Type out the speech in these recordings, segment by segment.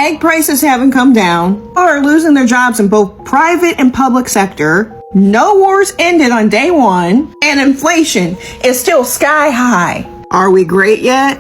Egg prices haven't come down. People are losing their jobs in both private and public sector. No wars ended on day one. And inflation is still sky high. Are we great yet?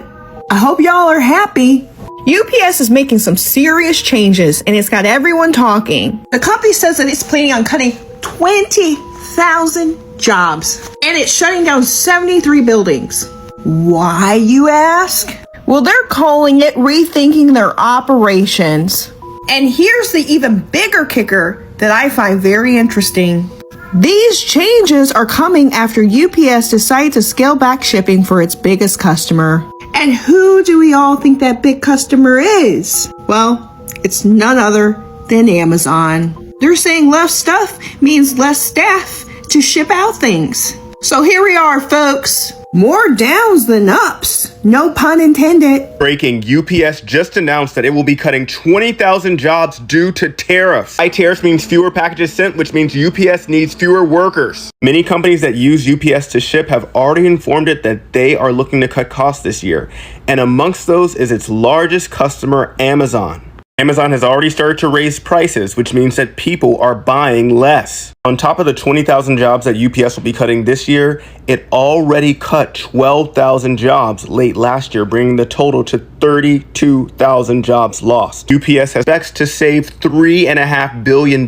I hope y'all are happy. UPS is making some serious changes and it's got everyone talking. The company says that it's planning on cutting 20,000 jobs and it's shutting down 73 buildings. Why, you ask? Well, they're calling it rethinking their operations. And here's the even bigger kicker that I find very interesting. These changes are coming after UPS decided to scale back shipping for its biggest customer. And who do we all think that big customer is? Well, it's none other than Amazon. They're saying less stuff means less staff to ship out things. So here we are, folks. More downs than ups. No pun intended. Breaking, UPS just announced that it will be cutting 20,000 jobs due to tariffs. High tariffs means fewer packages sent, which means UPS needs fewer workers. Many companies that use UPS to ship have already informed it that they are looking to cut costs this year. And amongst those is its largest customer, Amazon. Amazon has already started to raise prices, which means that people are buying less. On top of the 20,000 jobs that UPS will be cutting this year, it already cut 12,000 jobs late last year, bringing the total to 32,000 jobs lost. UPS expects to save $3.5 billion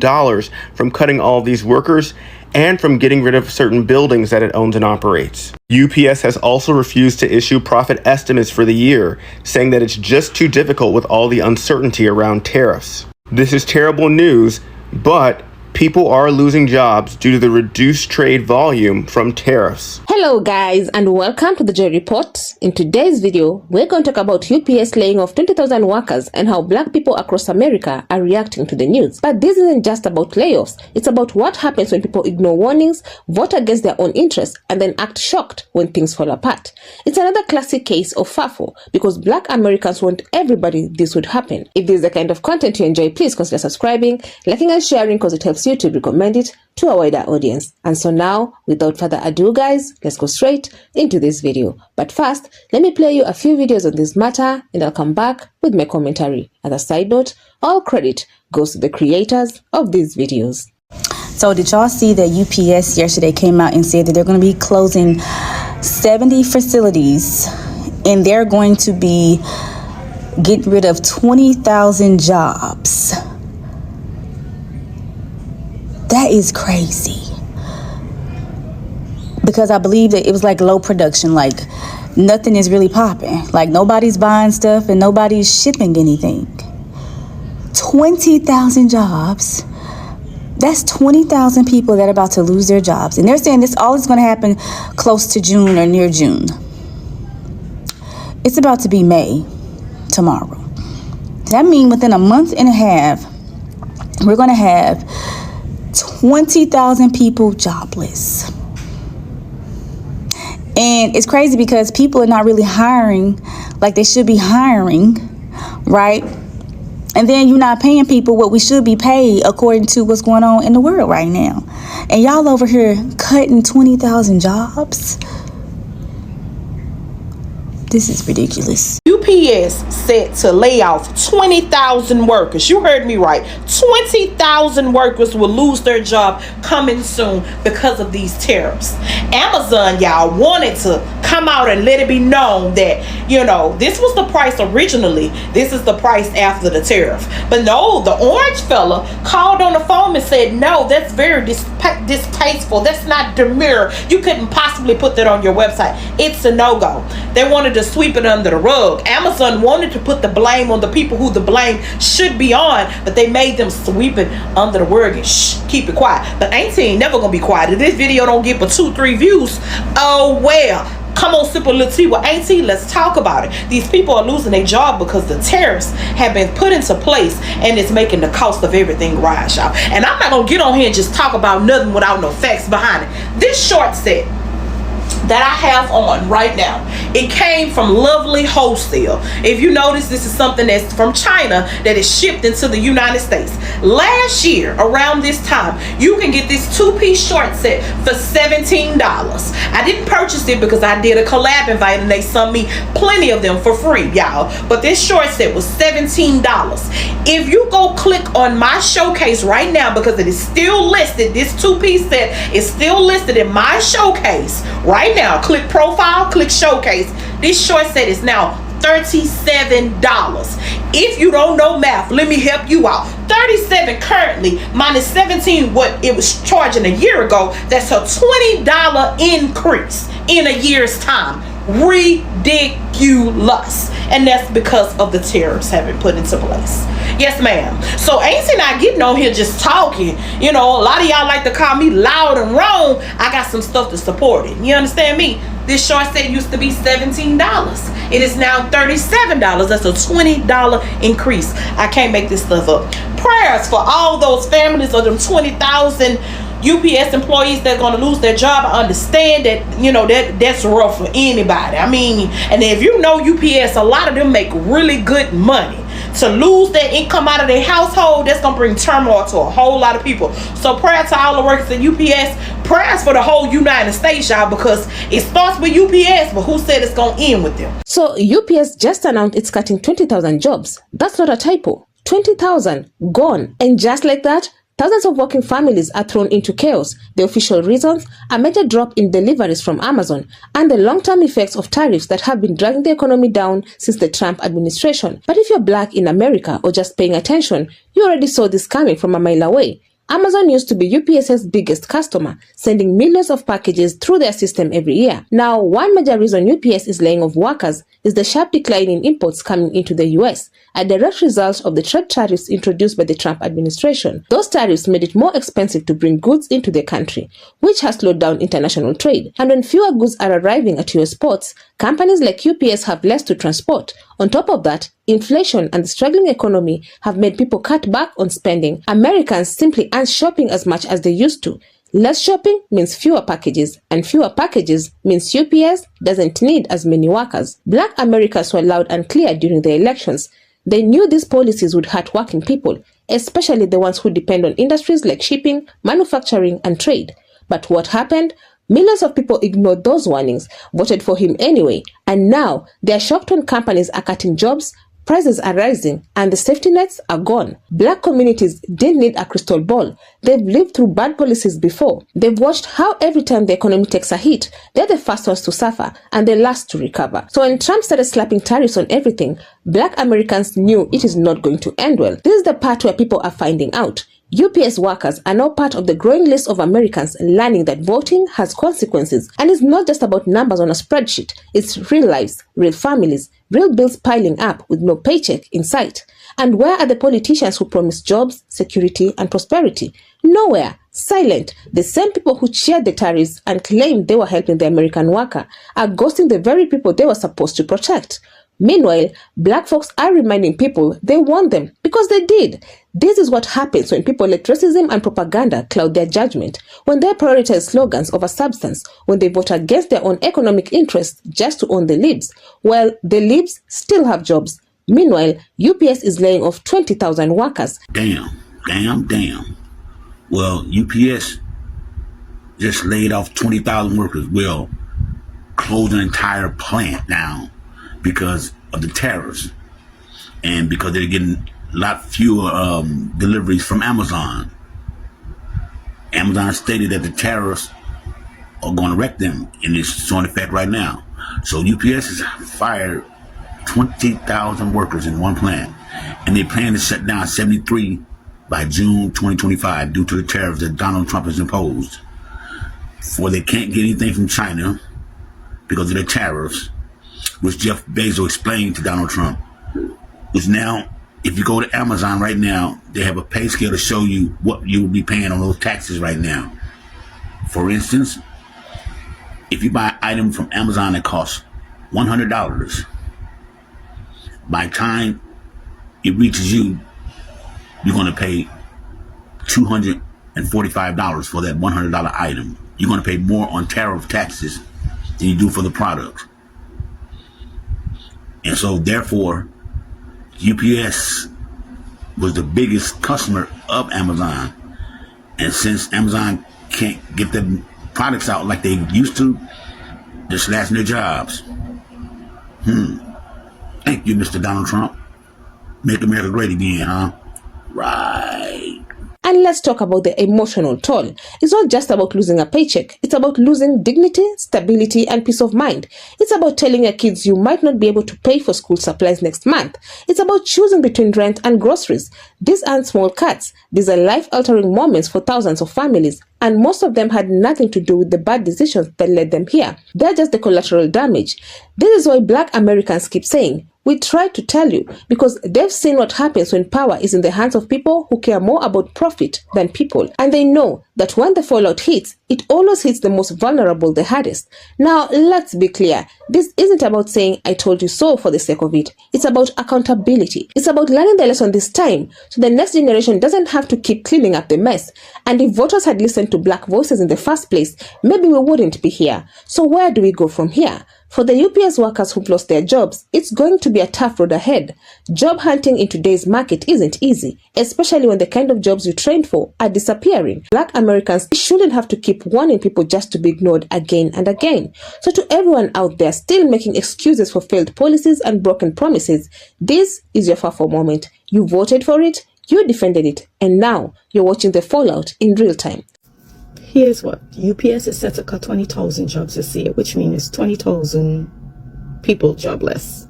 from cutting all of these workers and from getting rid of certain buildings that it owns and operates. UPS has also refused to issue profit estimates for the year, saying that it's just too difficult with all the uncertainty around tariffs. This is terrible news, but people are losing jobs due to the reduced trade volume from tariffs. Hello guys and welcome to the Joy Report. In today's video, we're going to talk about UPS laying off 20,000 workers and how black people across America are reacting to the news. But this isn't just about layoffs. It's about what happens when people ignore warnings, vote against their own interests, and then act shocked when things fall apart. It's another classic case of FAFO because black Americans want everybody this would happen. If this is the kind of content you enjoy, please consider subscribing, liking and sharing because it helps you to recommend it to a wider audience. And so now, without further ado guys, let's go straight into this video. But first, let me play you a few videos on this matter and I'll come back with my commentary. As a side note, all credit goes to the creators of these videos. So did y'all see that UPS yesterday came out and said that they're going to be closing 70 facilities and they're going to be getting rid of 20,000 jobs? That is crazy. Because I believe that it was like low production, like nothing is really popping. Like nobody's buying stuff and nobody's shipping anything. 20,000 jobs. That's 20,000 people that are about to lose their jobs. And they're saying this all is going to happen close to June or near June. It's about to be May tomorrow. That means within a month and a half, we're going to have 20,000 people jobless. And it's crazy because people are not really hiring like they should be hiring, right? And then you're not paying people what we should be paid according to what's going on in the world right now. And y'all over here cutting 20,000 jobs? This is ridiculous. UPS set to lay off 20,000 workers. You heard me right. 20,000 workers will lose their job coming soon because of these tariffs. Amazon, y'all, wanted to come out and let it be known that, you know, this was the price originally. This is the price after the tariff. But no, the orange fella called on the phone and said, no, that's very distasteful. That's not demure. You couldn't possibly put that on your website. It's a no-go. They wanted to sweep it under the rug. Amazon wanted to put the blame on the people who the blame should be on, but they made them sweep it under the rug and shh, keep it quiet. But Auntie ain't never gonna be quiet. If this video don't get but 2-3 views, oh well. Come on, sip a little tea with Auntie. Let's talk about it. These people are losing their job because the tariffs have been put into place and it's making the cost of everything rise, y'all. And I'm not gonna get on here and just talk about nothing without no facts behind it. This short set that I have on right now, it came from Lovely Wholesale. If you notice, this is something that's from China that is shipped into the United States. Last year around this time, you can get this 2-piece short set for $17. I didn't purchase it because I did a collab invite and they sent me plenty of them for free, y'all, but this short set was $17. If you go click on my showcase right now, because it is still listed, this 2-piece set is still listed in my showcase right now. Click profile, click showcase. This short set is now $37. If you don't know math, let me help you out. 37 currently minus 17 what it was charging a year ago, that's a $20 increase in a year's time. Ridiculous. And that's because of the tariffs having put into place. Yes, ma'am. So Auntie not getting on here just talking. You know, a lot of y'all like to call me loud and wrong. I got some stuff to support it. You understand me? This short set used to be $17. It is now $37. That's a $20 increase. I can't make this stuff up. Prayers for all those families of them 20,000 UPS employees that are going to lose their job. I understand that, you know, that's rough for anybody. I mean, and if you know UPS, a lot of them make really good money. To lose that income out of their household, that's going to bring turmoil to a whole lot of people. So prayer to all the workers at UPS, prayers for the whole United States, y'all, because it starts with UPS, but who said it's going to end with them? So UPS just announced it's cutting 20,000 jobs. That's not a typo. 20,000 gone. And just like that, thousands of working families are thrown into chaos. The official reasons: a major drop in deliveries from Amazon and the long-term effects of tariffs that have been dragging the economy down since the Trump administration. But if you're black in America or just paying attention, you already saw this coming from a mile away. Amazon used to be UPS's biggest customer, sending millions of packages through their system every year. Now, one major reason UPS is laying off workers is the sharp decline in imports coming into the US, a direct result of the trade tariffs introduced by the Trump administration. Those tariffs made it more expensive to bring goods into the country, which has slowed down international trade. And when fewer goods are arriving at US ports, companies like UPS have less to transport. On top of that, inflation and the struggling economy have made people cut back on spending. Americans simply aren't shopping as much as they used to. Less shopping means fewer packages, and fewer packages means UPS doesn't need as many workers. Black Americans were loud and clear during the elections. They knew these policies would hurt working people, especially the ones who depend on industries like shipping, manufacturing, and trade. But what happened? Millions of people ignored those warnings, voted for him anyway, and now they are shocked when companies are cutting jobs, prices are rising, and the safety nets are gone. Black communities didn't need a crystal ball. They've lived through bad policies before. They've watched how every time the economy takes a hit, they're the first ones to suffer and the last to recover. So when Trump started slapping tariffs on everything, Black Americans knew it is not going to end well. This is the part where people are finding out. UPS workers are now part of the growing list of Americans learning that voting has consequences, and it's not just about numbers on a spreadsheet. It's real lives, real families, real bills piling up with no paycheck in sight. And where are the politicians who promised jobs, security, and prosperity? Nowhere. Silent. The same people who cheered the tariffs and claimed they were helping the American worker are ghosting the very people they were supposed to protect. Meanwhile, black folks are reminding people they want them because they did. This is what happens when people let racism and propaganda cloud their judgment, when they prioritize slogans over substance, when they vote against their own economic interests just to own the libs. Well, the libs still have jobs. Meanwhile, UPS is laying off 20,000 workers. Damn. Well, UPS just laid off 20,000 workers. Well, closed an entire plant down because of the tariffs and because they're getting a lot fewer deliveries from Amazon. Amazon stated that the tariffs are going to wreck them, and it's on effect right now. So UPS has fired 20,000 workers in one plant, and they plan to shut down 73 by June 2025 due to the tariffs that Donald Trump has imposed. For they can't get anything from China because of the tariffs, which Jeff Bezos explained to Donald Trump, is now, if you go to Amazon right now, they have a pay scale to show you what you will be paying on those taxes right now. For instance, if you buy an item from Amazon that costs $100, by the time it reaches you, you're going to pay $245 for that $100 item. You're going to pay more on tariff taxes than you do for the product. And so therefore, UPS was the biggest customer of Amazon. And since Amazon can't get the products out like they used to, they're slashing their jobs. Thank you, Mr. Donald Trump. Make America great again, huh? Right. And let's talk about the emotional toll. It's not just about losing a paycheck. It's about losing dignity, stability, and peace of mind. It's about telling your kids you might not be able to pay for school supplies next month. It's about choosing between rent and groceries. These aren't small cuts. These are life-altering moments for thousands of families. And most of them had nothing to do with the bad decisions that led them here. They're just the collateral damage. This is why Black Americans keep saying, we try to tell you, because they've seen what happens when power is in the hands of people who care more about profit than people. And they know that when the fallout hits, it always hits the most vulnerable the hardest. Now, let's be clear. This isn't about saying, I told you so for the sake of it. It's about accountability. It's about learning the lesson this time, so the next generation doesn't have to keep cleaning up the mess. And if voters had listened to Black voices in the first place, maybe we wouldn't be here. So where do we go from here? For the UPS workers who've lost their jobs, it's going to be a tough road ahead. Job hunting in today's market isn't easy, especially when the kind of jobs you trained for are disappearing. Black Americans shouldn't have to keep warning people just to be ignored again and again. So to everyone out there still making excuses for failed policies and broken promises, this is your FAFO moment. You voted for it, you defended it, and now you're watching the fallout in real time. Here's what UPS is set to cut 20,000 jobs this year, which means 20,000 people jobless.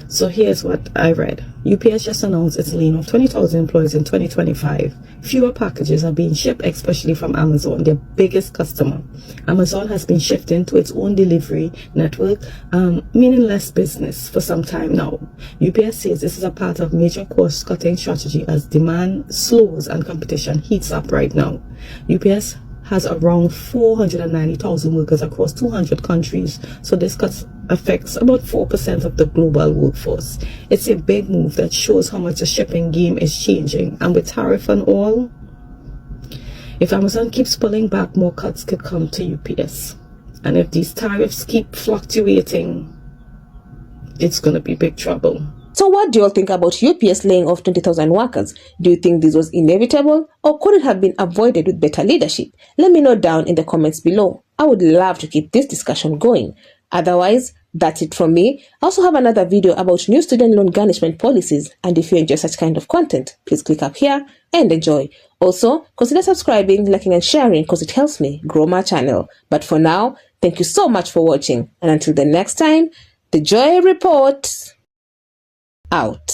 So here's what I read. UPS just announced it's laying off 20,000 employees in 2025. Fewer packages are being shipped, especially from Amazon, their biggest customer. Amazon has been shifting to its own delivery network, meaning less business for some time now. UPS says this is a part of major cost-cutting strategy as demand slows and competition heats up right now. UPS has around 490,000 workers across 200 countries, so this cut affects about 4% of the global workforce. It's a big move that shows how much the shipping game is changing, and with tariff and all, if Amazon keeps pulling back, more cuts could come to UPS. And if these tariffs keep fluctuating, it's going to be big trouble. So what do you all think about UPS laying off 20,000 workers? Do you think this was inevitable, or could it have been avoided with better leadership? Let me know down in the comments below. I would love to keep this discussion going. Otherwise, that's it from me. I also have another video about new student loan garnishment policies, and if you enjoy such kind of content, please click up here and enjoy. Also, consider subscribing, liking and sharing because it helps me grow my channel. But for now, thank you so much for watching, and until the next time, the Joy Report out.